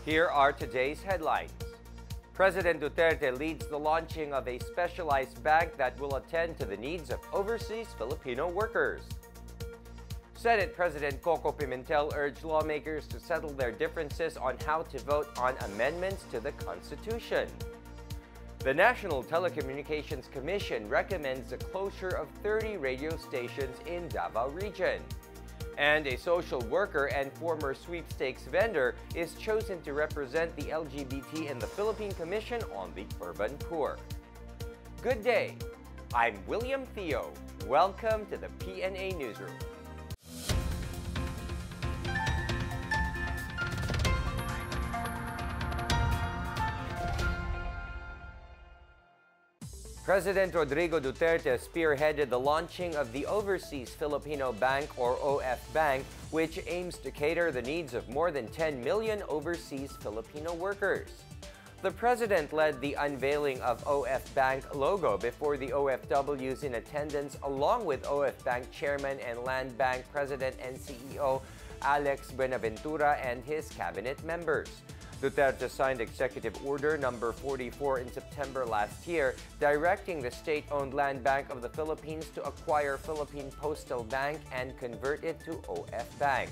Here are today's headlines. President Duterte leads the launching of a specialized bank that will attend to the needs of overseas Filipino workers. Senate President Coco Pimentel urged lawmakers to settle their differences on how to vote on amendments to the Constitution. The National Telecommunications Commission recommends the closure of 30 radio stations in Davao Region. And a social worker and former sweepstakes vendor is chosen to represent the LGBT in the Philippine Commission on the Urban Poor. Good day. I'm William Theo. Welcome to the PNA Newsroom. President Rodrigo Duterte spearheaded the launching of the Overseas Filipino Bank, or OF Bank, which aims to cater the needs of more than 10 million overseas Filipino workers. The president led the unveiling of OF Bank logo before the OFWs in attendance, along with OF Bank Chairman and Land Bank President and CEO Alex Buenaventura and his cabinet members. Duterte signed Executive Order number 44 in September last year, directing the state-owned Land Bank of the Philippines to acquire Philippine Postal Bank and convert it to OF Bank.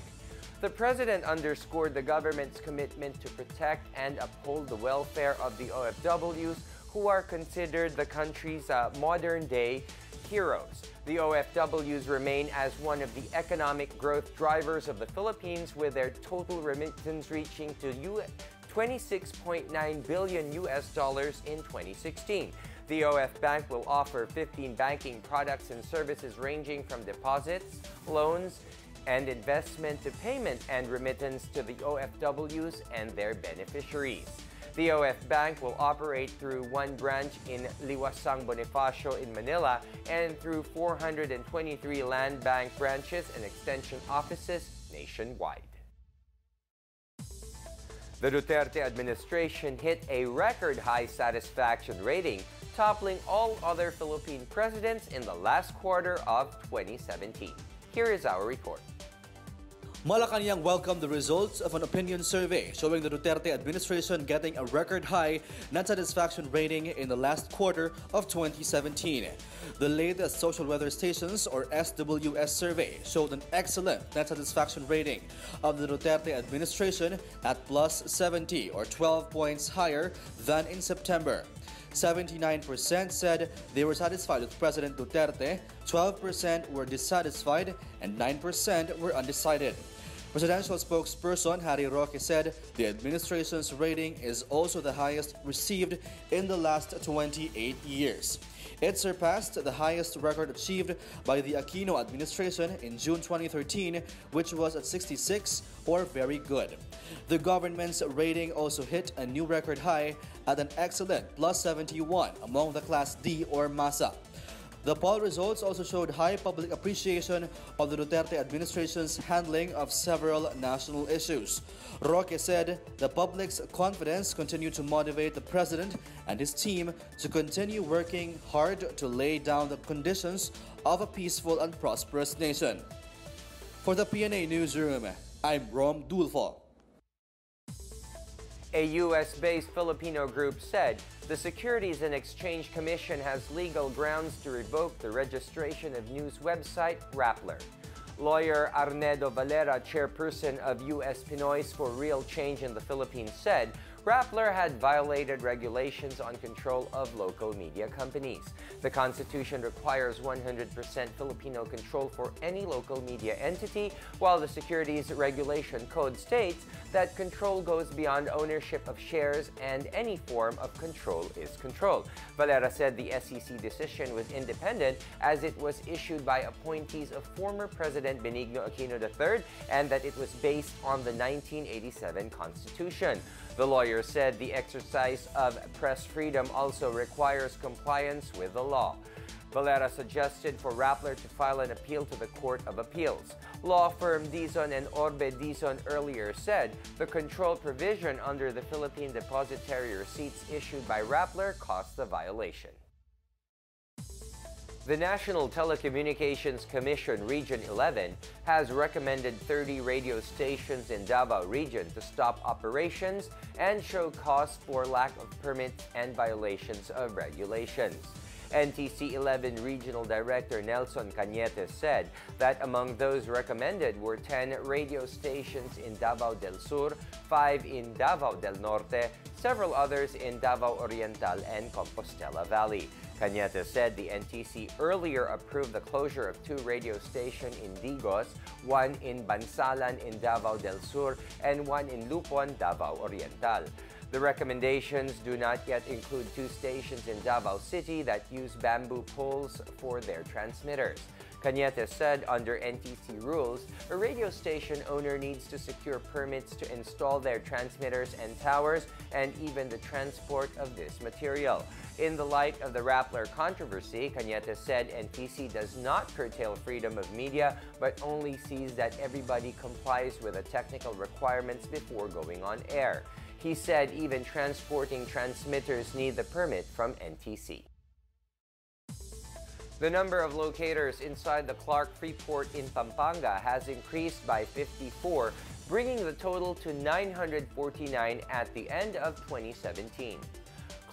The president underscored the government's commitment to protect and uphold the welfare of the OFWs, who are considered the country's modern-day heroes. The OFWs remain as one of the economic growth drivers of the Philippines, with their total remittance reaching to $26.9 billion in 2016. The OF Bank will offer 15 banking products and services ranging from deposits, loans, and investment to payment and remittance to the OFWs and their beneficiaries. The OF Bank will operate through one branch in Liwasang Bonifacio in Manila and through 423 Land Bank branches and extension offices nationwide. The Duterte administration hit a record-high satisfaction rating, toppling all other Philippine presidents in the last quarter of 2017. Here is our report. Malacanang welcomed the results of an opinion survey showing the Duterte administration getting a record-high net satisfaction rating in the last quarter of 2017. The latest social weather stations, or SWS survey, showed an excellent net satisfaction rating of the Duterte administration at plus 70, or 12 points higher than in September. 79% said they were satisfied with President Duterte, 12% were dissatisfied, and 9% were undecided. Presidential spokesperson Harry Roque said the administration's rating is also the highest received in the last 28 years. It surpassed the highest record achieved by the Aquino administration in June 2013, which was at 66, or very good. The government's rating also hit a new record high at an excellent plus 71 among the Class D or Masa. The poll results also showed high public appreciation of the Duterte administration's handling of several national issues. Roque said the public's confidence continued to motivate the president and his team to continue working hard to lay down the conditions of a peaceful and prosperous nation. For the PNA Newsroom, I'm Rom Dulfo. A U.S.-based Filipino group said the Securities and Exchange Commission has legal grounds to revoke the registration of news website Rappler. Lawyer Arnedo Valera, chairperson of U.S. Pinoys for Real Change in the Philippines, said Rappler had violated regulations on control of local media companies. The Constitution requires 100% Filipino control for any local media entity, while the Securities Regulation Code states that control goes beyond ownership of shares and any form of control is control. Valera said the SEC decision was independent as it was issued by appointees of former President Benigno Aquino III and that it was based on the 1987 Constitution. The lawyer said the exercise of press freedom also requires compliance with the law. Valera suggested for Rappler to file an appeal to the Court of Appeals. Law firm Dizon and Orbe Dizon earlier said the control provision under the Philippine Depositary Receipts issued by Rappler caused the violation. The National Telecommunications Commission Region 11 has recommended 30 radio stations in Davao Region to stop operations and show cause for lack of permits and violations of regulations. NTC 11 Regional Director Nelson Cañete said that among those recommended were 10 radio stations in Davao del Sur, 5 in Davao del Norte, several others in Davao Oriental and Compostela Valley. Cañete said the NTC earlier approved the closure of 2 radio stations in Digos, 1 in Bansalan in Davao del Sur, and 1 in Lupon, Davao Oriental. The recommendations do not yet include 2 stations in Davao City that use bamboo poles for their transmitters. Cañete said under NTC rules, a radio station owner needs to secure permits to install their transmitters and towers and even the transport of this material. In the light of the Rappler controversy, Cañete said NTC does not curtail freedom of media but only sees that everybody complies with the technical requirements before going on air. He said even transporting transmitters need the permit from NTC. The number of locators inside the Clark Freeport in Pampanga has increased by 54, bringing the total to 949 at the end of 2017.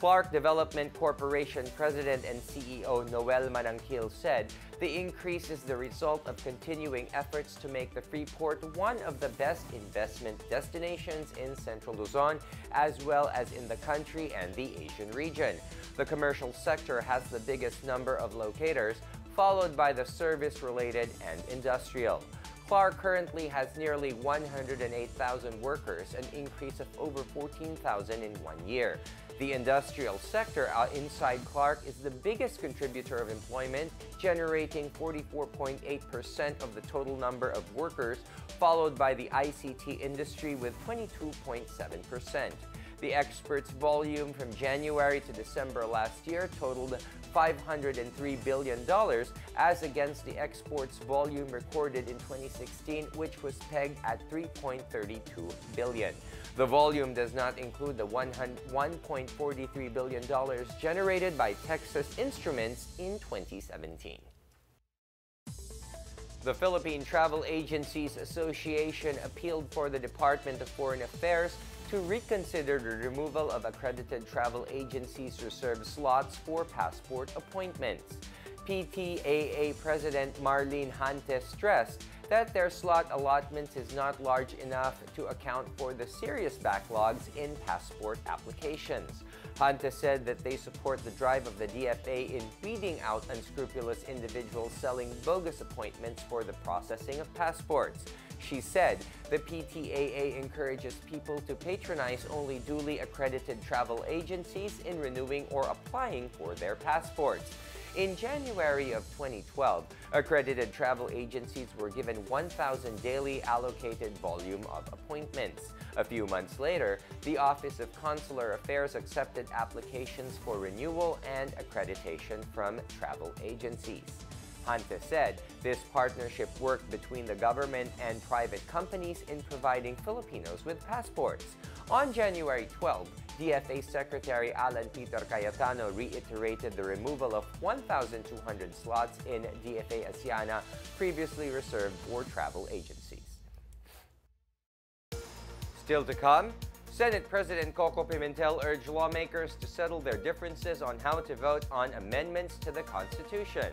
Clark Development Corporation President and CEO Noel Manangkil said the increase is the result of continuing efforts to make the Freeport one of the best investment destinations in Central Luzon, as well as in the country and the Asian region. The commercial sector has the biggest number of locators, followed by the service-related and industrial. Clark currently has nearly 108,000 workers, an increase of over 14,000 in 1 year. The industrial sector inside Clark is the biggest contributor of employment, generating 44.8% of the total number of workers, followed by the ICT industry with 22.7%. The exports volume from January to December last year totaled $503 billion, as against the exports volume recorded in 2016, which was pegged at $3.32 billion. The volume does not include the $1.43 billion generated by Texas Instruments in 2017. The Philippine Travel Agencies Association appealed for the Department of Foreign Affairs to reconsider the removal of accredited travel agencies' reserved slots for passport appointments. PTAA President Marlene Hante stressed that their slot allotments is not large enough to account for the serious backlogs in passport applications. Hante said that they support the drive of the DFA in weeding out unscrupulous individuals selling bogus appointments for the processing of passports. She said the PTAA encourages people to patronize only duly accredited travel agencies in renewing or applying for their passports. In January of 2012, accredited travel agencies were given 1,000 daily allocated volume of appointments. A few months later, the Office of Consular Affairs accepted applications for renewal and accreditation from travel agencies. Hante said this partnership worked between the government and private companies in providing Filipinos with passports. On January 12, DFA Secretary Alan Peter Cayetano reiterated the removal of 1,200 slots in DFA Asiana previously reserved for travel agencies. Still to come, Senate President Coco Pimentel urged lawmakers to settle their differences on how to vote on amendments to the Constitution.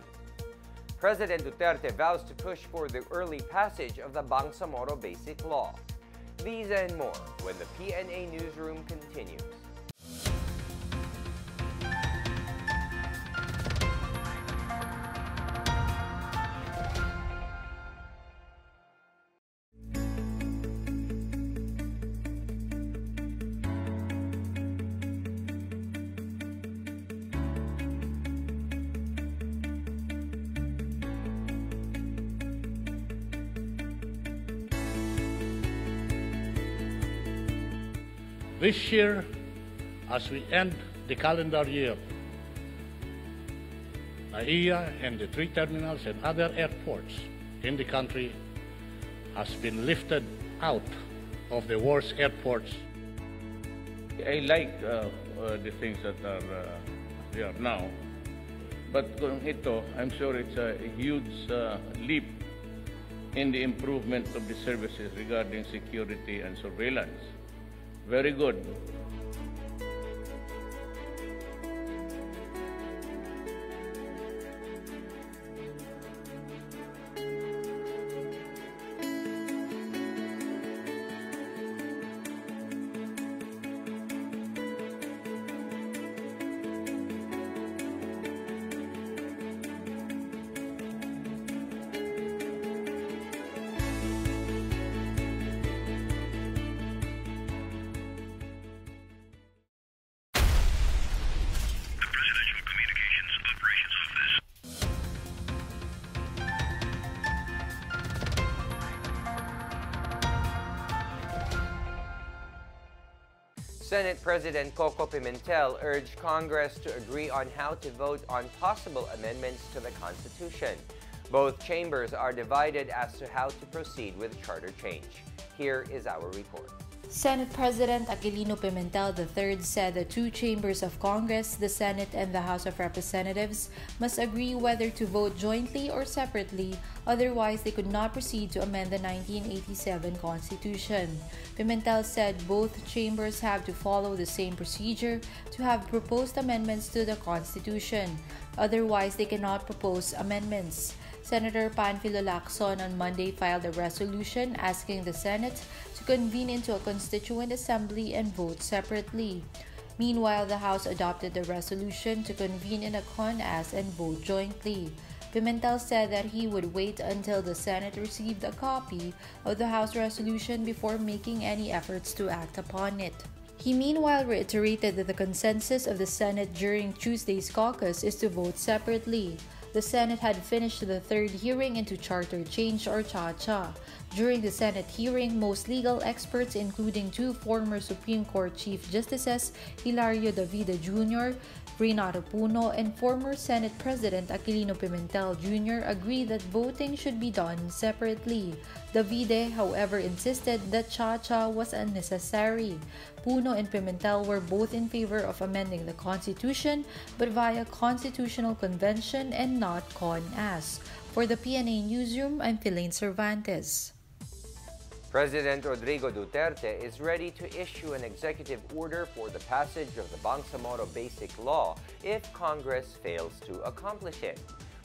President Duterte vows to push for the early passage of the Bangsamoro Basic Law. These and more when the PNA Newsroom continues. This year, as we end the calendar year, AIA and the 3 terminals and other airports in the country has been lifted out of the worst airports. I like the things that are there now. But kung ito, I'm sure it's a huge leap in the improvement of the services regarding security and surveillance. Very good. Senate President Coco Pimentel urged Congress to agree on how to vote on possible amendments to the Constitution. Both chambers are divided as to how to proceed with charter change. Here is our report. Senate President Aquilino Pimentel III said the two chambers of Congress, the Senate and the House of Representatives, must agree whether to vote jointly or separately, otherwise they could not proceed to amend the 1987 Constitution. Pimentel said both chambers have to follow the same procedure to have proposed amendments to the Constitution, otherwise they cannot propose amendments. Senator Panfilo Lacson on Monday filed a resolution asking the Senate to convene into a constituent assembly and vote separately. Meanwhile, the House adopted the resolution to convene in a CONAS and vote jointly. Pimentel said that he would wait until the Senate received a copy of the House resolution before making any efforts to act upon it. He meanwhile reiterated that the consensus of the Senate during Tuesday's caucus is to vote separately. The Senate had finished the third hearing into charter change or cha-cha. During the Senate hearing, most legal experts, including two former Supreme Court Chief Justices, Hilario Davide Jr., Renato Puno, and former Senate President Aquilino Pimentel Jr. agreed that voting should be done separately. Davide, however, insisted that cha-cha was unnecessary. Puno and Pimentel were both in favor of amending the Constitution, but via Constitutional Convention and not CONAS. For the PNA Newsroom, I'm Philippine Cervantes. President Rodrigo Duterte is ready to issue an executive order for the passage of the Bangsamoro Basic Law if Congress fails to accomplish it.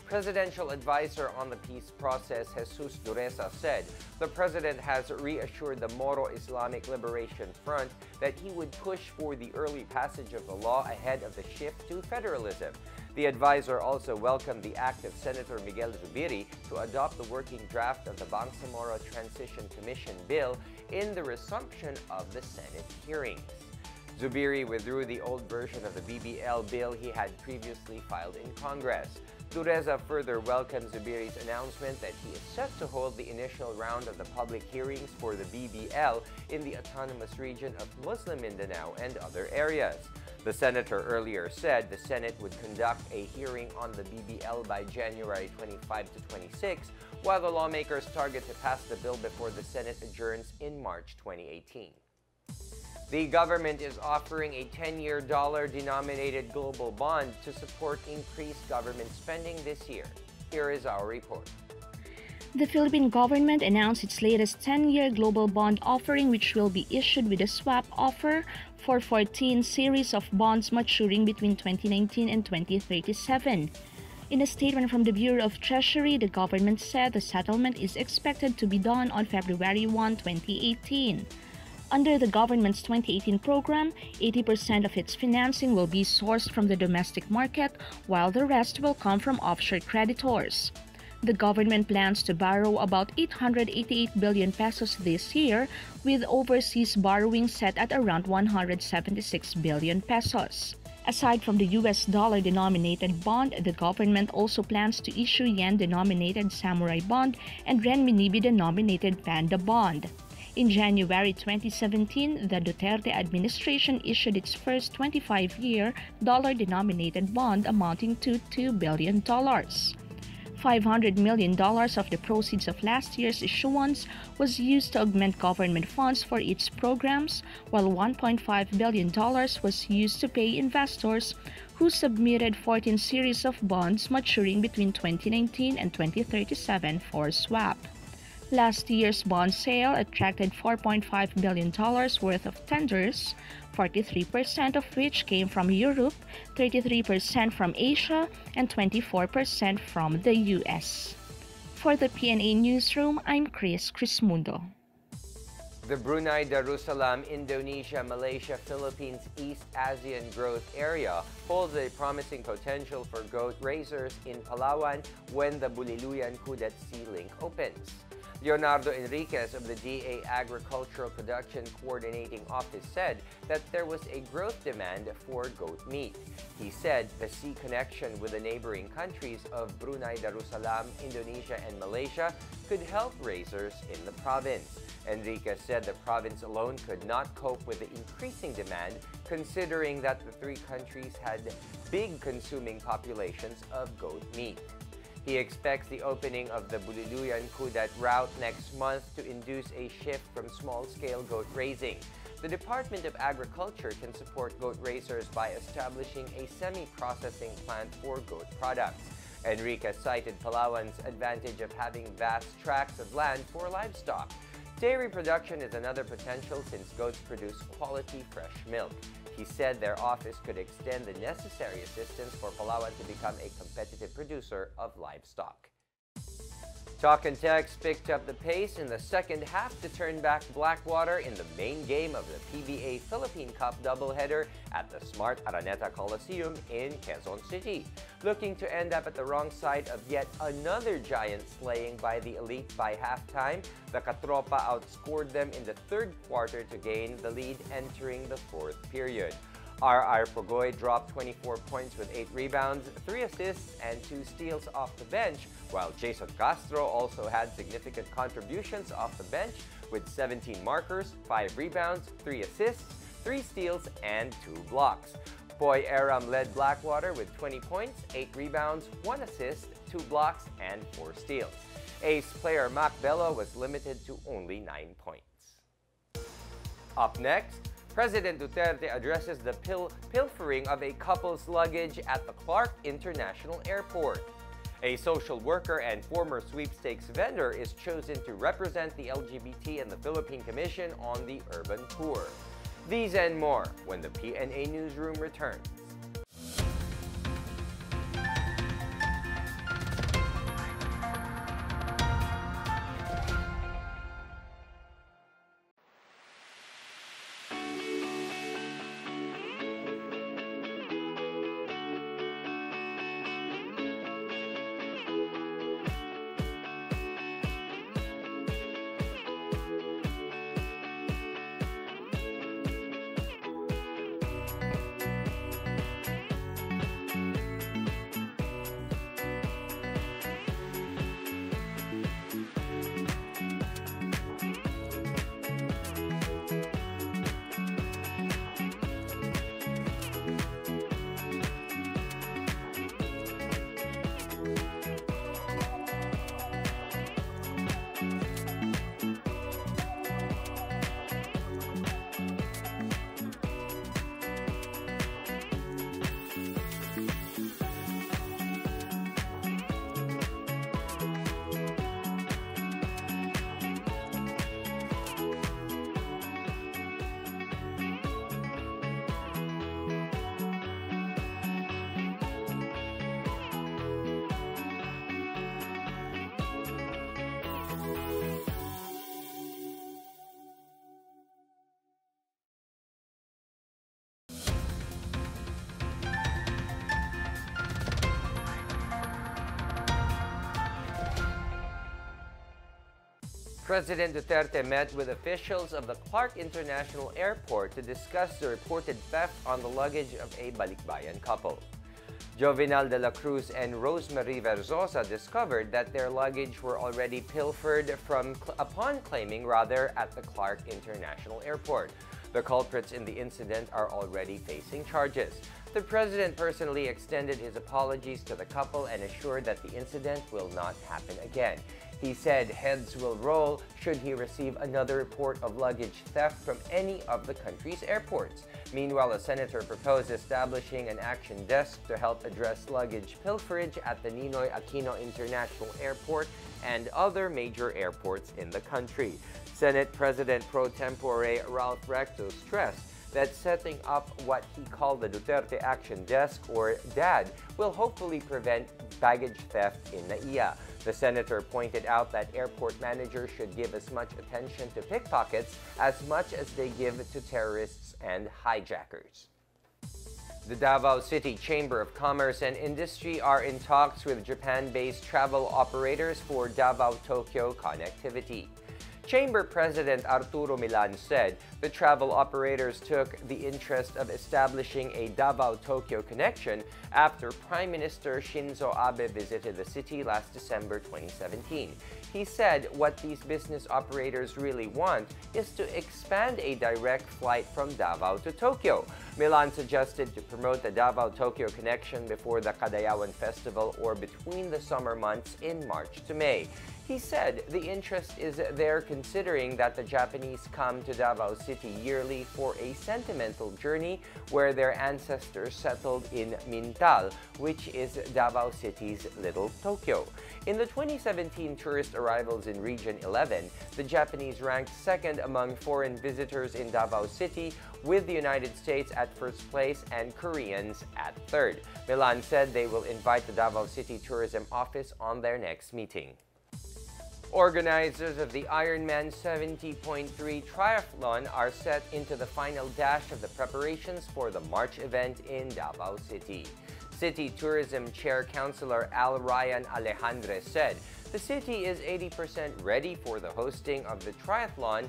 Presidential advisor on the peace process, Jesus Dureza, said the president has reassured the Moro Islamic Liberation Front that he would push for the early passage of the law ahead of the shift to federalism. The advisor also welcomed the act of Senator Miguel Zubiri to adopt the working draft of the Bangsamoro Transition Commission bill in the resumption of the Senate hearings. Zubiri withdrew the old version of the BBL bill he had previously filed in Congress. Dureza further welcomed Zubiri's announcement that he is set to hold the initial round of the public hearings for the BBL in the autonomous region of Muslim Mindanao and other areas. The senator earlier said the Senate would conduct a hearing on the BBL by January 25 to 26, while the lawmakers target to pass the bill before the Senate adjourns in March 2018. The government is offering a 10-year dollar-denominated global bond to support increased government spending this year. Here is our report. The Philippine government announced its latest 10-year global bond offering, which will be issued with a swap offer for 14 series of bonds maturing between 2019 and 2037. In a statement from the Bureau of Treasury, the government said the settlement is expected to be done on February 1, 2018. Under the government's 2018 program, 80% of its financing will be sourced from the domestic market, while the rest will come from offshore creditors. The government plans to borrow about 888 billion pesos this year, with overseas borrowing set at around 176 billion pesos. Aside from the US dollar-denominated bond, the government also plans to issue yen-denominated Samurai bond and renminbi-denominated Panda bond. In January 2017, the Duterte administration issued its first 25-year dollar-denominated bond amounting to $2 billion. $500 million of the proceeds of last year's issuance was used to augment government funds for its programs, while $1.5 billion was used to pay investors who submitted 14 series of bonds maturing between 2019 and 2037 for swap. Last year's bond sale attracted $4.5 billion worth of tenders, 43% of which came from Europe, 33% from Asia, and 24% from the US. For the PNA Newsroom, I'm Chris Crismundo. The Brunei Darussalam, Indonesia, Malaysia, Philippines, East Asian Growth Area holds a promising potential for goat raisers in Palawan when the Buliluyan Kudat Sea Link opens. Leonardo Enriquez of the DA Agricultural Production Coordinating Office said that there was a growth demand for goat meat. He said the sea connection with the neighboring countries of Brunei Darussalam, Indonesia, and Malaysia could help raisers in the province. Enriquez said the province alone could not cope with the increasing demand, considering that the three countries had big consuming populations of goat meat. He expects the opening of the Buliluyan Kudat route next month to induce a shift from small-scale goat raising. The Department of Agriculture can support goat raisers by establishing a semi-processing plant for goat products. Enriquez cited Palawan's advantage of having vast tracts of land for livestock. Dairy production is another potential since goats produce quality fresh milk. He said their office could extend the necessary assistance for Palawan to become a competitive producer of livestock. Talk and Text picked up the pace in the second half to turn back Blackwater in the main game of the PBA Philippine Cup doubleheader at the Smart Araneta Coliseum in Quezon City. Looking to end up at the wrong side of yet another giant slaying by the elite by halftime, the Katropa outscored them in the third quarter to gain the lead entering the fourth period. R.R. Pogoy dropped 24 points with 8 rebounds, 3 assists, and 2 steals off the bench, while Jason Castro also had significant contributions off the bench with 17 markers, 5 rebounds, 3 assists, 3 steals, and 2 blocks. Boy Aram led Blackwater with 20 points, 8 rebounds, 1 assist, 2 blocks, and 4 steals. Ace player Mac Bello was limited to only 9 points. Up next, President Duterte addresses the pilfering of a couple's luggage at the Clark International Airport. A social worker and former sweepstakes vendor is chosen to represent the LGBT and the Philippine Commission on the urban tour. These and more when the PNA Newsroom returns. President Duterte met with officials of the Clark International Airport to discuss the reported theft on the luggage of a Balikbayan couple. Jovinal de la Cruz and Rosemary Verzosa discovered that their luggage were already pilfered upon claiming at the Clark International Airport. The culprits in the incident are already facing charges. The president personally extended his apologies to the couple and assured that the incident will not happen again. He said heads will roll should he receive another report of luggage theft from any of the country's airports. Meanwhile, a senator proposed establishing an action desk to help address luggage pilferage at the Ninoy Aquino International Airport and other major airports in the country. Senate President pro tempore Ralph Recto stressed that setting up what he called the Duterte Action Desk, or DAD, will hopefully prevent baggage theft in NAIA. The senator pointed out that airport managers should give as much attention to pickpockets as much as they give to terrorists and hijackers. The Davao City Chamber of Commerce and Industry are in talks with Japan-based travel operators for Davao-Tokyo connectivity. Chamber President Arturo Milan said the travel operators took the interest of establishing a Davao-Tokyo connection after Prime Minister Shinzo Abe visited the city last December 2017. He said what these business operators really want is to expand a direct flight from Davao to Tokyo. Milan suggested to promote the Davao-Tokyo connection before the Kadayawan Festival or between the summer months in March to May. He said the interest is there considering that the Japanese come to Davao City yearly for a sentimental journey where their ancestors settled in Mintal, which is Davao City's Little Tokyo. In the 2017 tourist arrivals in Region 11, the Japanese ranked second among foreign visitors in Davao City, with the United States at first place and Koreans at third. Milan said they will invite the Davao City Tourism Office on their next meeting. Organizers of the Ironman 70.3 Triathlon are set into the final dash of the preparations for the March event in Davao City. City Tourism Chair Councilor Al Ryan Alejandre said the city is 80% ready for the hosting of the triathlon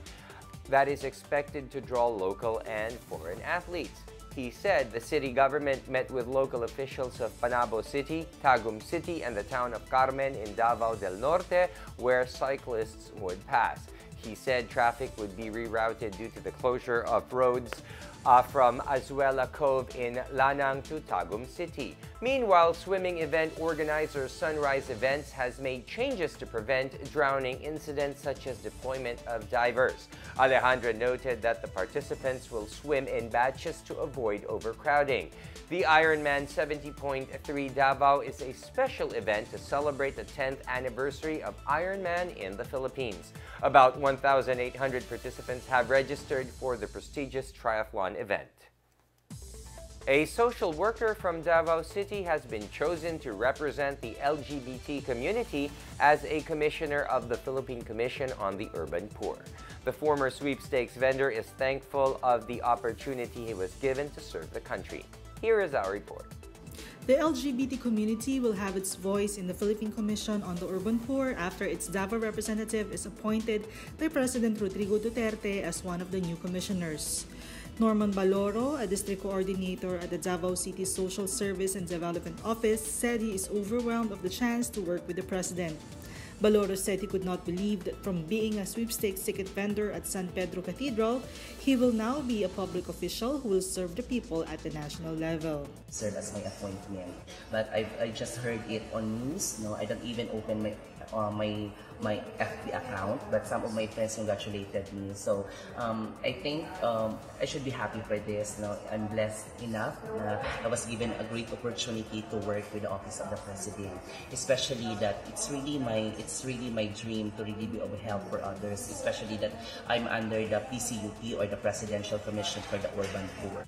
that is expected to draw local and foreign athletes. He said the city government met with local officials of Panabo City, Tagum City, and the town of Carmen in Davao del Norte, where cyclists would pass. He said traffic would be rerouted due to the closure of roads from Azuela Cove in Lanang to Tagum City. Meanwhile, swimming event organizer Sunrise Events has made changes to prevent drowning incidents such as deployment of divers. Alejandra noted that the participants will swim in batches to avoid overcrowding. The Ironman 70.3 Davao is a special event to celebrate the 10th anniversary of Ironman in the Philippines. About 1,800 participants have registered for the prestigious triathlon event. A social worker from Davao City has been chosen to represent the LGBT community as a commissioner of the Philippine Commission on the Urban Poor. The former sweepstakes vendor is thankful of the opportunity he was given to serve the country. Here is our report. The LGBT community will have its voice in the Philippine Commission on the Urban Poor after its Davao representative is appointed by President Rodrigo Duterte as one of the new commissioners. Norman Baloro, a district coordinator at the Davao City Social Service and Development Office, said he is overwhelmed of the chance to work with the president. Baloro said he could not believe that from being a sweepstakes ticket vendor at San Pedro Cathedral, he will now be a public official who will serve the people at the national level. Serve as my appointment, but I just heard it on news. No, I don't even open my FB account, but some of my friends congratulated me. So I think I should be happy for this. No, I'm blessed enough. I was given a great opportunity to work with the Office of the President, especially that it's really my dream to really be of help for others, especially that I'm under the PCUP, or the Presidential Commission for the Urban Poor.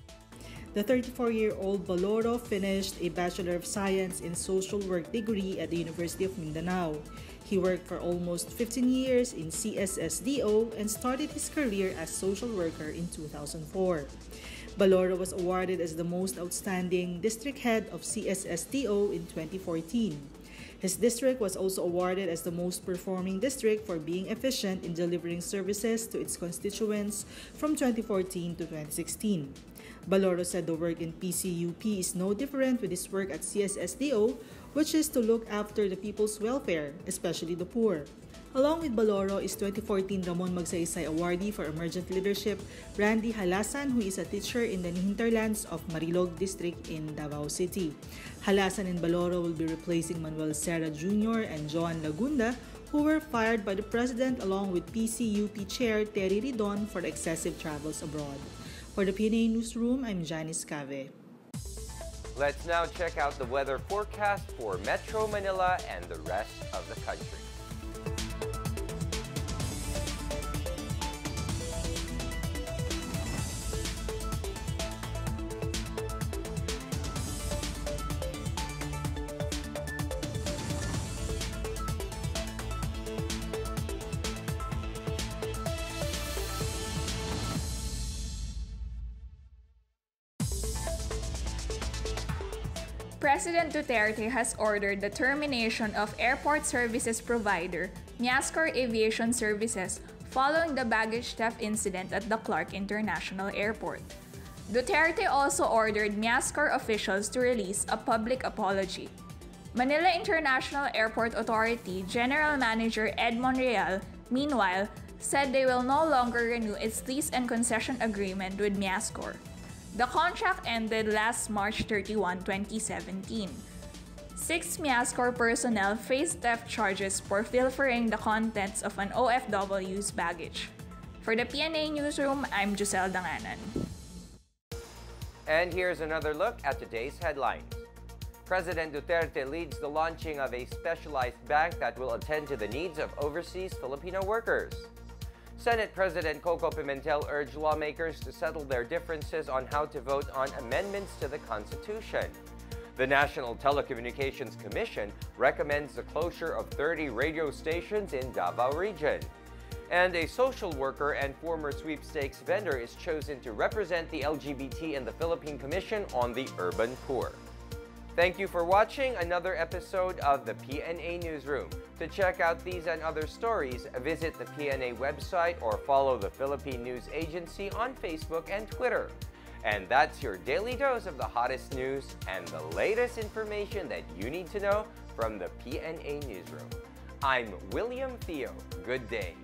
The 34-year-old Baloro finished a Bachelor of Science in Social Work degree at the University of Mindanao. He worked for almost 15 years in CSSDO and started his career as social worker in 2004. Baloro was awarded as the most outstanding district head of CSSDO in 2014. His district was also awarded as the most performing district for being efficient in delivering services to its constituents from 2014 to 2016. Baloro said the work in PCUP is no different with his work at CSSDO, which is to look after the people's welfare, especially the poor. Along with Baloro is 2014 Ramon Magsaysay Awardee for Emergent Leadership, Randy Halasan, who is a teacher in the hinterlands of Marilog District in Davao City. Halasan and Baloro will be replacing Manuel Serra Jr. and Joan Lagunda, who were fired by the President along with PCUP Chair Terry Ridon for excessive travels abroad. For the PNA Newsroom, I'm Janice Cave. Let's now check out the weather forecast for Metro Manila and the rest of the country. President Duterte has ordered the termination of airport services provider Miascor Aviation Services following the baggage theft incident at the Clark International Airport. Duterte also ordered Miascor officials to release a public apology. Manila International Airport Authority General Manager Ed Monreal, meanwhile, said they will no longer renew its lease and concession agreement with Miascor. The contract ended last March 31, 2017. 6 Miascor personnel faced theft charges for pilfering the contents of an OFW's baggage. For the PNA Newsroom, I'm Giselle Danganan. And here's another look at today's headlines. President Duterte leads the launching of a specialized bank that will attend to the needs of overseas Filipino workers. Senate President Coco Pimentel urged lawmakers to settle their differences on how to vote on amendments to the Constitution. The National Telecommunications Commission recommends the closure of 30 radio stations in Davao Region. And a social worker and former sweepstakes vendor is chosen to represent the LGBT in the Philippine Commission on the Urban Poor. Thank you for watching another episode of the PNA Newsroom. To check out these and other stories, visit the PNA website or follow the Philippine News Agency on Facebook and Twitter. And that's your daily dose of the hottest news and the latest information that you need to know from the PNA Newsroom. I'm William Theo. Good day.